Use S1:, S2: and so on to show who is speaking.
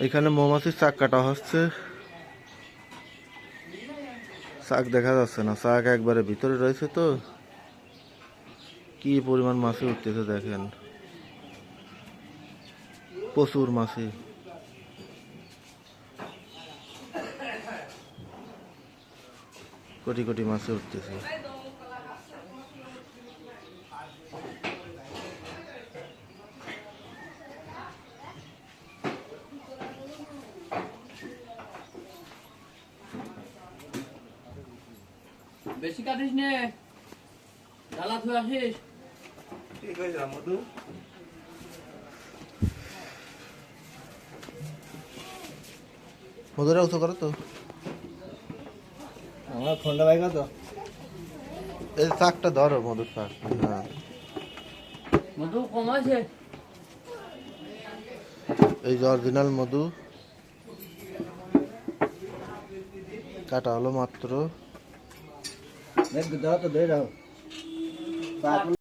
S1: এখানে মৌমাছির চাক কাটা হচ্ছে। চাক দেখা যাচ্ছে না, চাক একবারে ভিতরে রয়েছে। তো কি পরিমাণ মাছি উঠতেছে দেখেন, প্রচুর মাছি। কোটি কোটি মাছি উঠতেছে।
S2: বেশি কাটিস নে, ডালা ধুয়ে আসিস।
S3: ঠিক হয়ে যা মধু।
S1: মধুরা উঁচু করো তো,
S3: আমার ফোনটা বাইক তো।
S1: এই চাকটা ধরো, মধুর চাক। হ্যাঁ,
S2: মধু কম আছে।
S1: এই যে অরিজিনাল মধু কাটা হলো মাত্র।
S3: দেখ দাও তো, দে দাও।